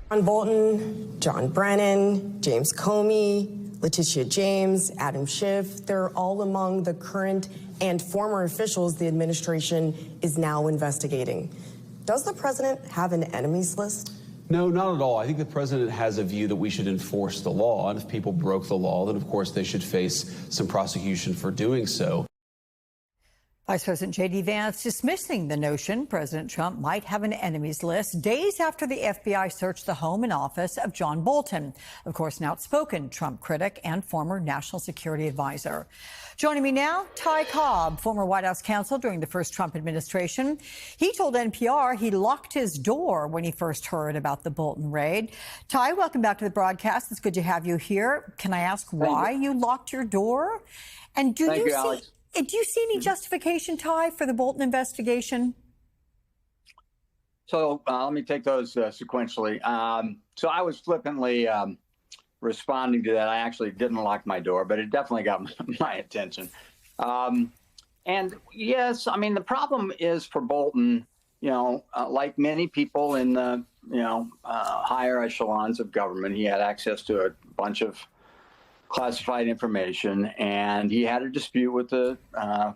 John Bolton, John Brennan, James Comey, Letitia James, Adam Schiff, they're all among the current and former officials the administration is now investigating. Does the president have an enemies list? No, not at all. I think the president has a view that we should enforce the law, and if people broke the law, then of course they should face some prosecution for doing so. Vice President J.D. Vance dismissing the notion President Trump might have an enemies list days after the FBI searched the home and office of John Bolton, of course, an outspoken Trump critic and former national security advisor. Joining me now, Ty Cobb, former White House counsel during the first Trump administration. He told NPR he locked his door when he first heard about the Bolton raid. Ty, welcome back to the broadcast. It's good to have you here. Can I ask why you locked your door? And do you see any justification, Ty, for the Bolton investigation? So let me take those sequentially. So I was flippantly responding to that. I actually didn't lock my door, but it definitely got my attention. And yes, I mean, the problem is for Bolton, like many people in the, higher echelons of government, he had access to a bunch of classified information, and he had a dispute with the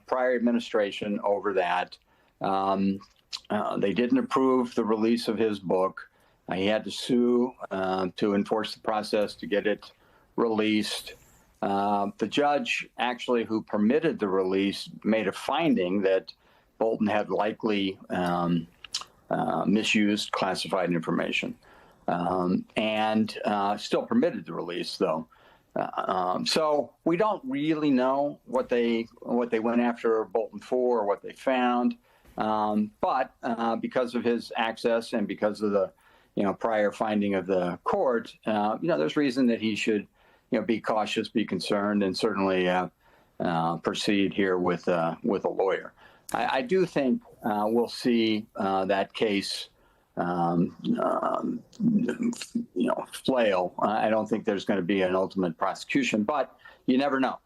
prior administration over that. They didn't approve the release of his book. He had to sue to enforce the process to get it released. The judge actually who permitted the release made a finding that Bolton had likely misused classified information, and still permitted the release, though. So we don't really know what they went after Bolton for or what they found, but because of his access and because of the prior finding of the court, there's reason that he should be cautious, be concerned, and certainly proceed here with a lawyer. I do think we'll see that case flail. I don't think there's going to be an ultimate prosecution, but you never know.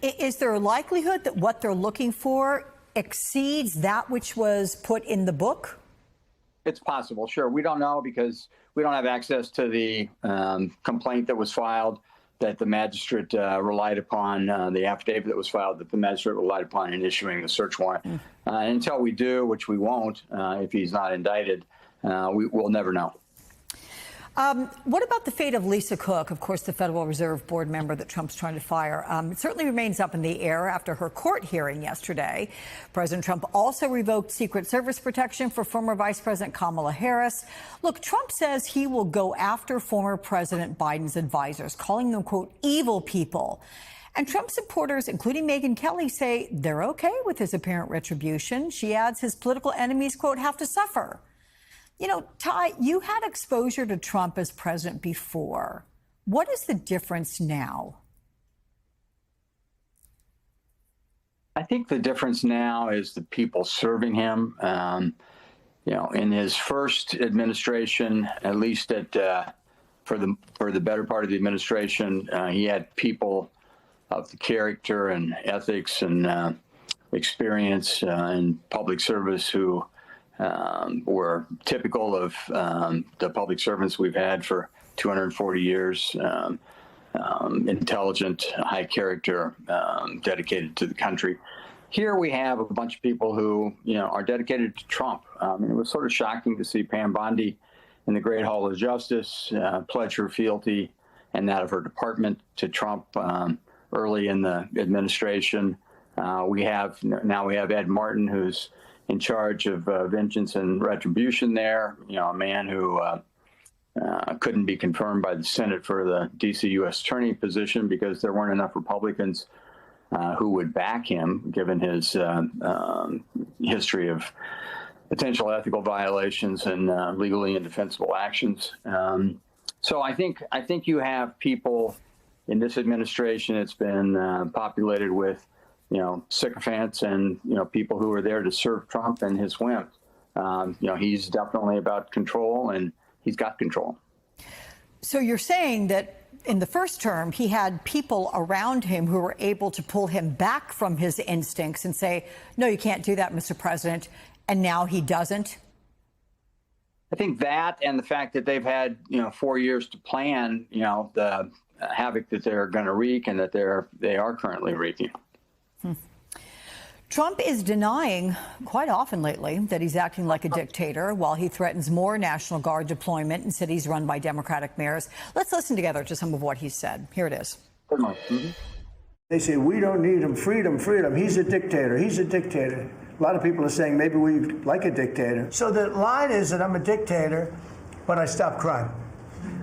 Is there a likelihood that what they're looking for exceeds that which was put in the book? It's possible, sure. We don't know because we don't have access to the complaint that was filed that the magistrate relied upon, the affidavit that was filed that the magistrate relied upon in issuing the search warrant. Until we do, which we won't, if he's not indicted, we'll never know. What about the fate of Lisa Cook, of course, the Federal Reserve Board member that Trump's trying to fire? It certainly remains up in the air after her court hearing yesterday. President Trump also revoked Secret Service protection for former Vice President Kamala Harris. Look, Trump says he will go after former President Biden's advisors, calling them, quote, evil people. And Trump supporters, including Megyn Kelly, say they're okay with his apparent retribution. She adds his political enemies, quote, have to suffer. Ty, you had exposure to Trump as president before. What is the difference now? I think the difference now is the people serving him. In his first administration, at least for the better part of the administration, he had people of the character and ethics and experience in public service who were typical of the public servants we've had for 240 years, intelligent, high character, dedicated to the country. Here we have a bunch of people who, are dedicated to Trump. It was sort of shocking to see Pam Bondi in the Great Hall of Justice pledge her fealty and that of her department to Trump early in the administration. We have Ed Martin, who's in charge of vengeance and retribution there, a man who couldn't be confirmed by the Senate for the D.C. U.S. Attorney position because there weren't enough Republicans who would back him, given his history of potential ethical violations and legally indefensible actions. So I think you have people in this administration. It's been populated with sycophants and, people who are there to serve Trump and his whims. He's definitely about control, and he's got control. So you're saying that in the first term, he had people around him who were able to pull him back from his instincts and say, no, you can't do that, Mr. President. And now he doesn't? I think that and the fact that they've had 4 years to plan the havoc that they're going to wreak and that they are currently wreaking. Trump is denying quite often lately that he's acting like a dictator while he threatens more National Guard deployment in cities run by Democratic mayors. Let's listen together to some of what he said. Here it is. They say, we don't need him. Freedom, freedom. He's a dictator. He's a dictator. A lot of people are saying maybe we like a dictator. So the line is that I'm a dictator, but I stop crime.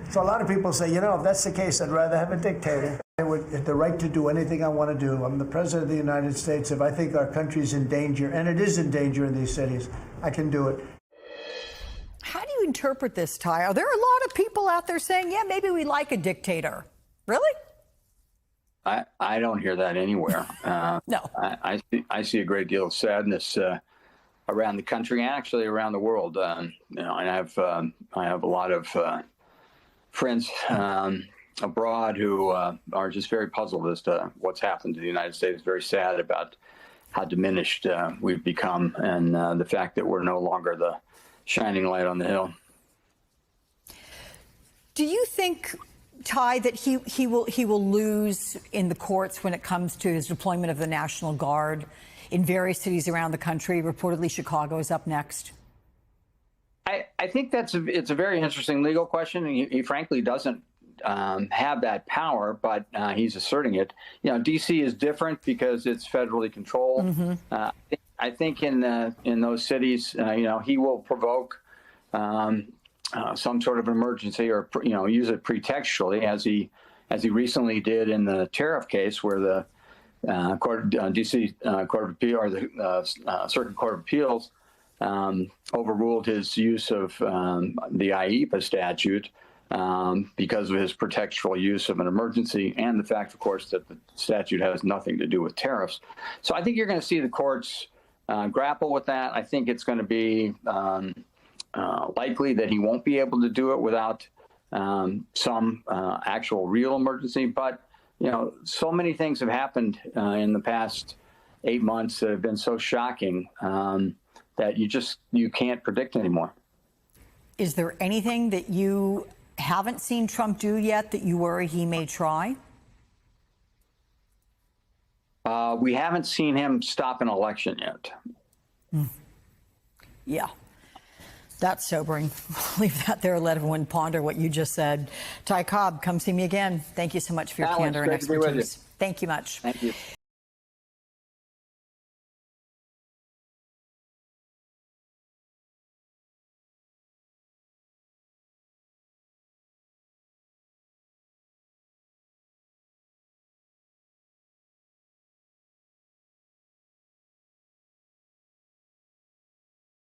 So a lot of people say, if that's the case, I'd rather have a dictator. I would have the right to do anything I want to do. I'm the president of the United States. If I think our country's in danger, and it is in danger in these cities, I can do it. How do you interpret this, Ty? Are there a lot of people out there saying, yeah, maybe we like a dictator? Really? I don't hear that anywhere. No. I see a great deal of sadness around the country and actually around the world. And I have a lot of friends abroad who are just very puzzled as to what's happened to the United States. Very sad about how diminished we've become, and the fact that we're no longer the shining light on the hill. Do you think, Ty, that he will lose in the courts when it comes to his deployment of the National Guard in various cities around the country? Reportedly, Chicago is up next. I think it's a very interesting legal question. He frankly doesn't have that power, but he's asserting it. D.C. is different because it's federally controlled. Mm-hmm. I think in those cities, he will provoke some sort of emergency, or use it pretextually, as he recently did in the tariff case, where the D.C. Court of Appeal, or the Circuit Court of Appeals, overruled his use of the IEPA statute because of his pretextual use of an emergency, and the fact, of course, that the statute has nothing to do with tariffs. So I think you're going to see the courts grapple with that. I think it's going to be likely that he won't be able to do it without some actual real emergency. But, so many things have happened in the past 8 months that have been so shocking that you can't predict anymore. Is there anything that you haven't seen Trump do yet that you worry he may try? We haven't seen him stop an election yet. Yeah. That's sobering. Leave that there. Let everyone ponder what you just said. Ty Cobb, come see me again. Thank you so much for your candor and expertise. Thank you much. Thank you.